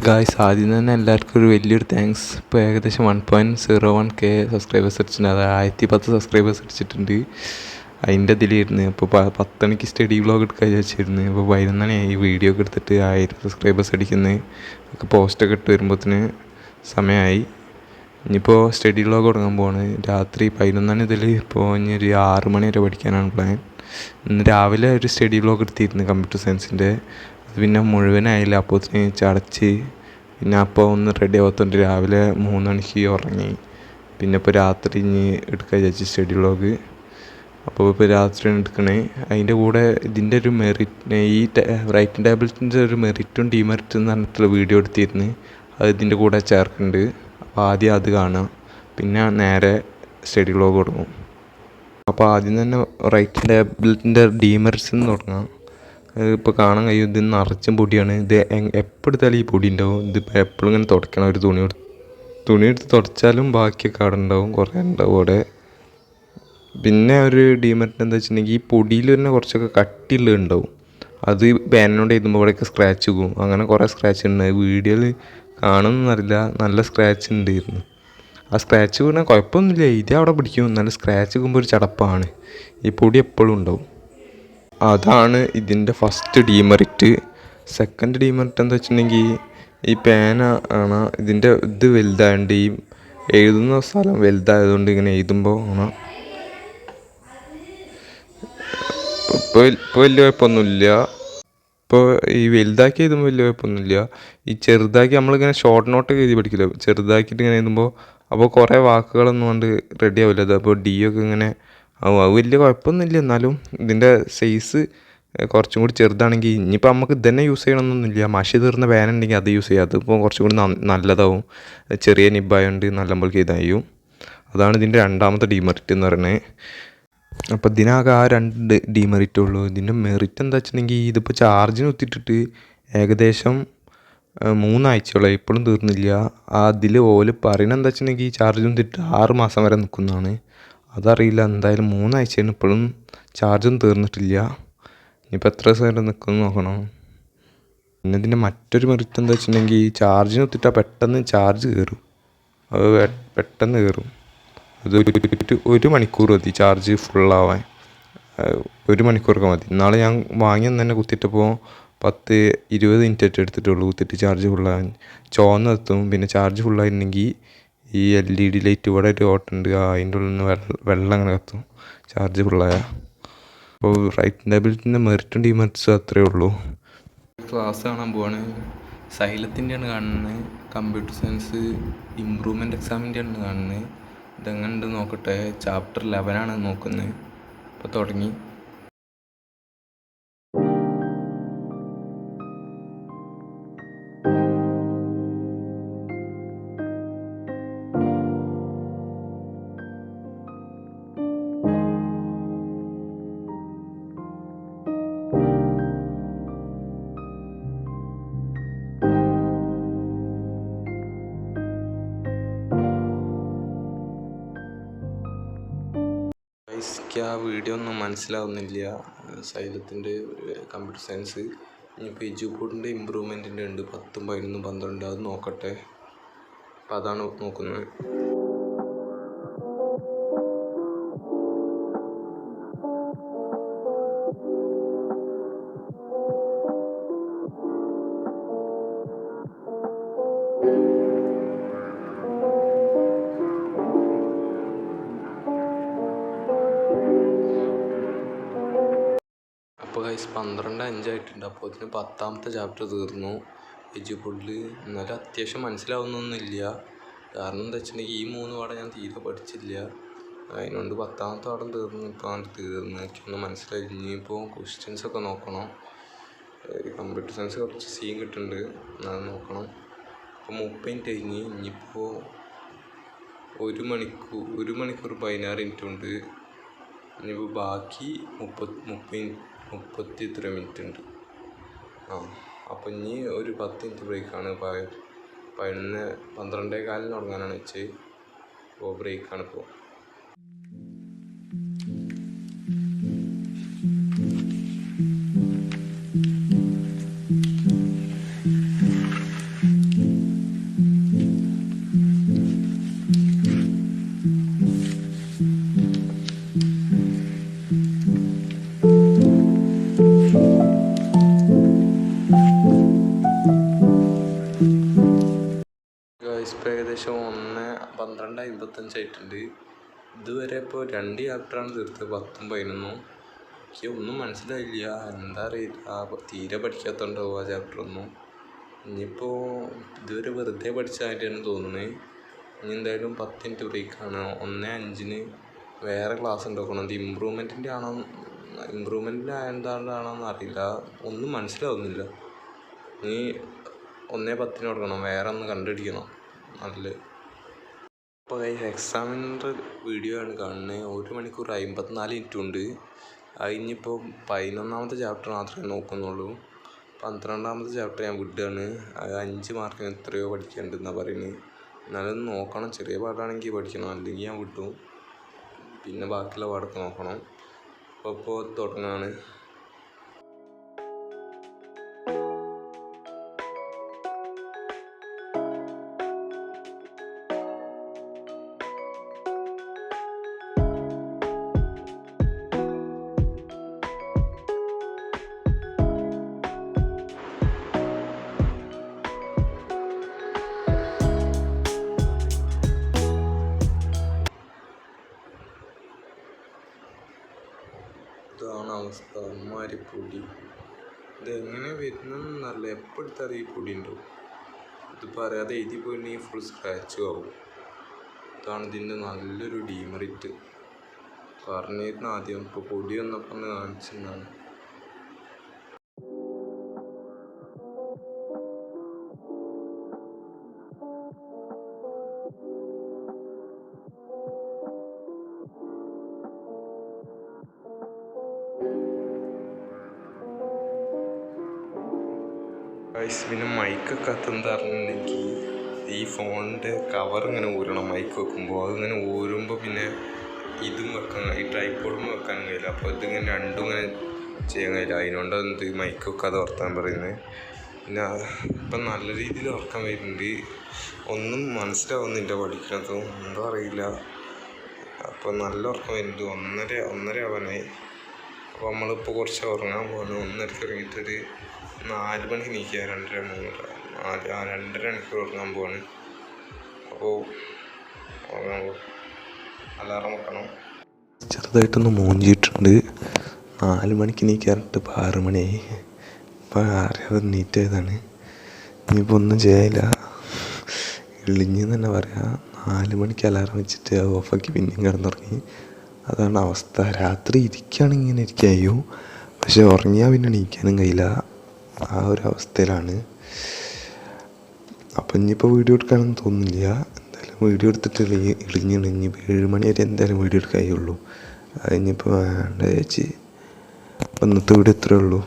Guys ആദ്യം തന്നെ എല്ലാവർക്കും ഒരു വലിയൊരു താങ്ക്സ്. ഇപ്പോൾ ഏകദേശം 1.01K സബ്സ്ക്രൈബേഴ്സ് അടിച്ചിട്ടുണ്ട്. അത് 1010 സബ്സ്ക്രൈബേഴ്സ് അടിച്ചിട്ടുണ്ട്. അതിൻ്റെ ഇതിലിരുന്ന് ഇപ്പോൾ 10 മണിക്ക് സ്റ്റഡി വ്ളോഗ് എടുക്കാൻ വിചാരിച്ചിരുന്നു. ഇപ്പോൾ 11 ഈ വീഡിയോ ഒക്കെ എടുത്തിട്ട് 1000 സബ്സ്ക്രൈബേഴ്സ് അടിക്കുന്നത് ഒക്കെ പോസ്റ്റൊക്കെ ഇട്ട് വരുമ്പോഴത്തേന് സമയമായി. ഇനിയിപ്പോൾ സ്റ്റഡി വ്ളോഗ് തുടങ്ങാൻ പോവാണ്. രാത്രി 11 ഇതിൽ ഇപ്പോൾ ഇനി ഒരു 6 മണി വരെ പഠിക്കാനാണ് പ്ലാൻ. ഇന്ന് രാവിലെ ഒരു സ്റ്റഡി വ്ളോഗ് എടുത്തിരുന്നു കമ്പ്യൂട്ടർ സയൻസിൻ്റെ. അത് പിന്നെ മുഴുവനായില്ല, അപ്പോൾ ചടച്ച്. പിന്നെ അപ്പോൾ ഒന്ന് റെഡി ആവാത്തതുകൊണ്ട് രാവിലെ 3 മണിക്ക് ഉറങ്ങി. പിന്നെ ഇപ്പോൾ രാത്രി ഇനി എടുക്കാൻ വിചാരിച്ചു സ്റ്റഡി വ്ളോഗ്. അപ്പോൾ ഇപ്പോൾ രാത്രിയാണ് എടുക്കണേ. അതിൻ്റെ കൂടെ ഇതിൻ്റെ ഒരു മെറിറ്റ്, ഈ റൈറ്റിംഗ് ടേബിൾസിൻ്റെ ഒരു മെറിറ്റും ഡിമെറിറ്റും എന്ന് പറഞ്ഞിട്ടുള്ള വീഡിയോ എടുത്തിരുന്നു. അത് ഇതിൻ്റെ കൂടെ ചേർക്കുന്നുണ്ട്. അപ്പോൾ ആദ്യം അത് കാണാം, പിന്നെ നേരെ സ്റ്റഡി വ്ളോഗ് തുടങ്ങും. അപ്പോൾ ആദ്യം തന്നെ റൈറ്റിംഗ് ടേബിളിൻ്റെ ഡിമെറിറ്റ്സ് എന്ന് തുടങ്ങാം. ഇപ്പോൾ കാണാൻ കഴിയും, ഇത് നിറച്ചും പൊടിയാണ്. ഇത് എപ്പോൾ എടുത്താലും ഈ പൊടി ഉണ്ടാവും. ഇതിപ്പോൾ എപ്പോഴും ഇങ്ങനെ തുടയ്ക്കണം. ഒരു തുണി എടുത്ത് തുടച്ചാലും ബാക്കിയൊക്കെ അവിടെ ഉണ്ടാവും, കുറേ ഉണ്ടാവും അവിടെ. പിന്നെ ഒരു ഡിമെറിറ്റ് എന്താ വെച്ചിട്ടുണ്ടെങ്കിൽ ഈ പൊടിയിൽ തന്നെ കുറച്ചൊക്കെ കട്ടിയുള്ളത് ഉണ്ടാവും. അത് പേനോട് എഴുതുമ്പോൾ ഇവിടെയൊക്കെ സ്ക്രാച്ച് പോകും. അങ്ങനെ കുറേ സ്ക്രാച്ച് ഉണ്ട്. വീഡിയോയിൽ കാണുമെന്നറിയില്ല, നല്ല സ്ക്രാച്ച് ഉണ്ടായിരുന്നു. ആ സ്ക്രാച്ച് വീണാൽ കുഴപ്പമൊന്നുമില്ല, ഇത് അവിടെ പിടിക്കും. നല്ല സ്ക്രാച്ച് വീഴുമ്പോൾ ഒരു ചടപ്പാണ്. ഈ പൊടി എപ്പോഴും ഉണ്ടാവും. അതാണ് ഇതിൻ്റെ ഫസ്റ്റ് ഡിമെറിറ്റ്. സെക്കൻഡ് ഡിമെറിറ്റ് എന്താ വെച്ചിട്ടുണ്ടെങ്കിൽ ഈ പേന ആണ് ഇതിൻ്റെ ഇത് വലുതായതുകൊണ്ട്, ഈ എഴുതുന്ന സ്ഥലം വലുതായതുകൊണ്ട് ഇങ്ങനെ എഴുതുമ്പോൾ ആണ് ഇപ്പോൾ വലിയ കുഴപ്പമൊന്നുമില്ല. ഇപ്പോൾ ഈ വലുതാക്കി എഴുതുമ്പോൾ വലിയ കുഴപ്പമൊന്നുമില്ല. ഈ ചെറുതാക്കി നമ്മളിങ്ങനെ ഷോർട്ട് നോട്ടൊക്കെ എഴുതി പഠിക്കില്ല, ചെറുതാക്കിയിട്ട് ഇങ്ങനെ എഴുതുമ്പോൾ അപ്പോൾ കുറേ വാക്കുകളൊന്നും കൊണ്ട് റെഡി ആവില്ല. അത് അപ്പോൾ ഡി ഒക്കെ ഇങ്ങനെ അത് വലിയ കുഴപ്പമൊന്നുമില്ല. എന്നാലും ഇതിൻ്റെ സൈസ് കുറച്ചും കൂടി ചെറുതാണെങ്കിൽ ഇനിയിപ്പോൾ നമുക്ക് ഇതന്നെ യൂസ് ചെയ്യണമെന്നൊന്നുമില്ല. മഷി തീർന്ന പേന ഉണ്ടെങ്കിൽ അത് യൂസ് ചെയ്യുക. അതിപ്പോൾ കുറച്ചും കൂടി നല്ലതാവും. ചെറിയ നിബ്ബായതുകൊണ്ട് നല്ലപോലെ ചെയ്തായും. അതാണ് ഇതിൻ്റെ രണ്ടാമത്തെ ഡിമെറിറ്റ് എന്ന് പറയുന്നത്. അപ്പോൾ ഇതിനാകെ ആ 2 ഡിമെറിറ്റേ ഉള്ളൂ. ഇതിൻ്റെ മെറിറ്റ് എന്താ വെച്ചിട്ടുണ്ടെങ്കിൽ ഇതിപ്പോൾ ചാർജിന് കുത്തിയിട്ടിട്ട് ഏകദേശം 3 ആഴ്ചയോളം ഇപ്പോഴും തീർന്നില്ല. അതിൽ ഓല് പറയുന്നത് എന്താ വെച്ചിട്ടുണ്ടെങ്കിൽ ഈ ചാർജ് കുത്തിയിട്ട് 6 മാസം വരെ നിൽക്കുന്നതാണ്. അതറിയില്ല, എന്തായാലും 3 ആഴ്ചയാണ്, ഇപ്പോഴും ചാർജൊന്നും തീർന്നിട്ടില്ല. ഇനിയിപ്പോൾ എത്ര ദിവസം വരെ നിൽക്കുമെന്ന് നോക്കണം. പിന്നെ ഇതിൻ്റെ മറ്റൊരു മെറിറ്റ് എന്താ വെച്ചിട്ടുണ്ടെങ്കിൽ ചാർജിന് കുത്തിയിട്ടാൽ പെട്ടെന്ന് ചാർജ് കയറും. അത് പെട്ടെന്ന് കയറും. അത് 1 മണിക്കൂർ മതി ചാർജ് ഫുള്ളാവാൻ. 1 മണിക്കൂറൊക്കെ മതി. ഇന്നാൾ ഞാൻ വാങ്ങിയെന്ന് തന്നെ കുത്തിയിട്ടപ്പോൾ 10-20 മിനിറ്റ് എടുത്തിട്ടുള്ളൂ കുത്തിയിട്ട് ചാർജ് ഫുള്ളാവാൻ. ചുവന്നെത്തും. പിന്നെ ചാർജ് ഫുള്ളായിട്ടുണ്ടെങ്കിൽ ഈ LED ലൈറ്റ് ഇവിടെ ഒരു ഓട്ടുണ്ട്, അതിൻ്റെ ഉള്ളിൽ നിന്ന് വെള്ളം അങ്ങനെ കത്തും ചാർജ് ഫുള്ളായ. അപ്പോൾ റൈറ്റിംഗ് ടേബിളിൻ്റെ മെറിറ്റും ഡിമെറിറ്റ്സും അത്രയേ ഉള്ളൂ. ക്ലാസ് കാണാൻ പോവാണ്. സൈലത്തിൻ്റെയാണ് കാണുന്നത്. കമ്പ്യൂട്ടർ സയൻസ് ഇമ്പ്രൂവ്മെൻ്റ് എക്സാമിൻ്റെയാണ് കാണുന്നത്. ഇതെങ്ങനെ ഉണ്ട് നോക്കട്ടെ. ചാപ്റ്റർ 11 നോക്കുന്നത്. ഇപ്പോൾ തുടങ്ങി. എനിക്ക് ആ വീഡിയോ ഒന്നും മനസ്സിലാവുന്നില്ല. സൈലത്തിൻ്റെ കമ്പ്യൂട്ടർ സയൻസ്. ഇനിയിപ്പോൾ എജുപോർട്ടിൻ്റെ ഇമ്പ്രൂവ്മെൻറ്റിൻ്റെ ഉണ്ട് 10, 11, 12. അത് നോക്കട്ടെ. അപ്പം അതാണ് നോക്കുന്നത്. അപ്പോൾ ഗൈസ് 12:05 അപ്പോൾ ഇതിന് 10ാമത്തെ ചാപ്റ്റർ തീർന്നു എജുപോർട്ടിൽ. എന്നാലും അത്യാവശ്യം മനസ്സിലാവുന്നൊന്നുമില്ല. കാരണം എന്താ വെച്ചിട്ടുണ്ടെങ്കിൽ ഈ 3 പാഠം ഞാൻ തീരെ പഠിച്ചില്ല. അതിനുകൊണ്ട് 10ാമത്തെ പാഠം തീർന്നു. ഇപ്പോൾ തീർന്നു എനിക്കൊന്നും മനസ്സിലായി. ഇനിയിപ്പോൾ ക്വസ്റ്റ്യൻസൊക്കെ നോക്കണം. കമ്പ്യൂട്ടർ സയൻസ് കുറച്ച് സീൻ കിട്ടുന്നുണ്ട്, അത് നോക്കണം. അപ്പോൾ 30 മിനിറ്റ് കഴിഞ്ഞ് ഇനിയിപ്പോൾ 1 മണിക്കൂർ 16 മിനിറ്റ് ഉണ്ട്. ഇനിയിപ്പോൾ ബാക്കി 33 മിനിറ്റ് ഉണ്ട്. അപ്പോൾ ഇനി ഒരു 10 മിനിറ്റ് ബ്രേക്കാണ്. 12:15 തുടങ്ങാനാണ് വെച്ച്. അപ്പോൾ ബ്രേക്കാണ് ഇപ്പോൾ. ഇപ്പോൾ ഏകദേശം 1:12:55 ഇതുവരെ ഇപ്പോൾ 2 ചാപ്റ്ററാണ് തീർത്തത്, 10ഉം 11ഉം. എനിക്ക് ഒന്നും മനസ്സിലായില്ല, എന്താ അറിയില്ല, തീരെ പഠിക്കാത്തതുണ്ടാവും ആ ചാപ്റ്ററൊന്നും. ഇനിയിപ്പോൾ ഇതുവരെ വെറുതെ പഠിച്ചതായിട്ടാണ് തോന്നുന്നത്. ഇനി എന്തായാലും 10 മിനിറ്റ് ബ്രേക്കാണ്. 1:05 വേറെ ക്ലാസ് ഉണ്ടാക്കണം. അത് ഇമ്പ്രൂവ്മെൻറ്റിൻ്റെ ആണോ എന്താണെന്ന് അറിയില്ല, ഒന്നും മനസ്സിലാവുന്നില്ല. നീ 1:10 തുടങ്ങണം, വേറെ ഒന്ന് കണ്ടുപിടിക്കണം നല്ലത്. അപ്പോൾ എക്സാമിൻ്റെ വീഡിയോ ആണ് കാണുന്നത്. 1 മണിക്കൂർ 54 മിനിറ്റ് ഉണ്ട്. അതിനിപ്പോൾ 11ാമത്തെ ചാപ്റ്റർ മാത്രമേ നോക്കുന്നുള്ളൂ. 12ാമത്തെ ചാപ്റ്റർ ഞാൻ വിടുകയാണ്. അത് 5 മാർക്കിന് എത്രയോ പഠിക്കേണ്ടതെന്നാണ് പറയുന്നത്. എന്നാലും നോക്കണം, ചെറിയ പാടാണെങ്കിൽ പഠിക്കണം, അല്ലെങ്കിൽ ഞാൻ വിട്ടു. പിന്നെ ബാക്കിയുള്ള പാടൊക്കെ നോക്കണം. അപ്പോൾ തുടങ്ങാണ്. ഇതാണ് അവസ്ഥ, അമ്മാതിരി പൊടി. ഇതെങ്ങനെ വരുന്നതെന്നല്ല, എപ്പോൾ എടുത്താൽ ഈ പൊടി ഉണ്ടാവും. ഇതിപ്പോൾ അറിയാതെ എഴുതി പോയിട്ടുണ്ടെങ്കിൽ ഫുൾ സ്ക്രാച്ചും ആവും. ഇതാണ് ഇതിൻ്റെ നല്ലൊരു ഡീമെറിറ്റ്. പറഞ്ഞിരുന്ന ആദ്യം, ഇപ്പോൾ പൊടി വന്നപ്പോൾ ഒന്ന് കാണിച്ചെന്നാണ്. പിന്നെ മൈക്കൊക്കെ അതെന്താ പറഞ്ഞിട്ടുണ്ടെങ്കിൽ ഈ ഫോണിൻ്റെ കവർ ഇങ്ങനെ ഊരണം. മൈക്ക് വെക്കുമ്പോൾ അതിങ്ങനെ ഊരുമ്പോൾ പിന്നെ ഇതും വെക്കാൻ, ഈ ട്രൈപോഡും വെക്കാനും കഴിയില്ല. അപ്പോൾ ഇതിങ്ങനെ രണ്ടും ഇങ്ങനെ ചെയ്യാൻ കഴിയില്ല. അതിനോണ്ടാണ് എന്ത് മൈക്ക് വെക്കാതെ വർത്താൻ പറയുന്നത്. പിന്നെ ഇപ്പം നല്ല രീതിയിൽ ഉറക്കം വരുന്നുണ്ട്. ഒന്നും മനസ്സിലാവുന്നില്ല പഠിക്കുന്നതും, എന്താ അറിയില്ല. അപ്പോൾ നല്ല ഉറക്കം വരുന്നുണ്ട്. 1:30 ആവാനായി. അപ്പോൾ നമ്മളിപ്പോൾ കുറച്ച് ഉറങ്ങാൻ പോകണം. 1:30 ഇറങ്ങിയിട്ടൊരു 4 മണിക്ക് നീക്കുക. 2:30 മണിക്കൂർ ഉറങ്ങാൻ പോവാണ്. അപ്പോൾ ഉറങ്ങാൻ പോകും, അലാറം വെക്കണം. ചെറുതായിട്ടൊന്ന് മൂഞ്ചിയിട്ടുണ്ട്. 4 മണിക്ക് നീക്കാറിട്ട് ഇപ്പോൾ 6 മണിയായി. ഇപ്പോൾ അറിയാതെ നീറ്റായതാണ്. ഇനിയിപ്പോൾ ഒന്നും ചെയ്യാനില്ല, ഇളിഞ്ഞെന്ന് തന്നെ പറയാം. 4 മണിക്ക് അലാറം വെച്ചിട്ട് അത് ഓഫാക്കി പിന്നെയും കിടന്നുറങ്ങി. അതാണ് അവസ്ഥ. രാത്രി ഇരിക്കുകയാണെങ്കിൽ ഇങ്ങനെ ഇരിക്കുകയോ, പക്ഷെ ഉറങ്ങിയാൽ പിന്നെ എണീക്കാനും കഴിയില്ല. ആ ഒരു അവസ്ഥയിലാണ്. അപ്പം ഇനിയിപ്പോൾ വീഡിയോ എടുക്കാനൊന്നും തോന്നുന്നില്ല. എന്തായാലും വീഡിയോ എടുത്തിട്ട് ഇനിയിപ്പോൾ 7 മണി വരെ എന്തായാലും വീഡിയോ എടുക്കാനുള്ളൂ. അത് ഇനിയിപ്പോൾ വേണ്ട ചേച്ചി. അപ്പം ഇന്നത്തെ വീഡിയോ ഇത്രയേ ഉള്ളൂ.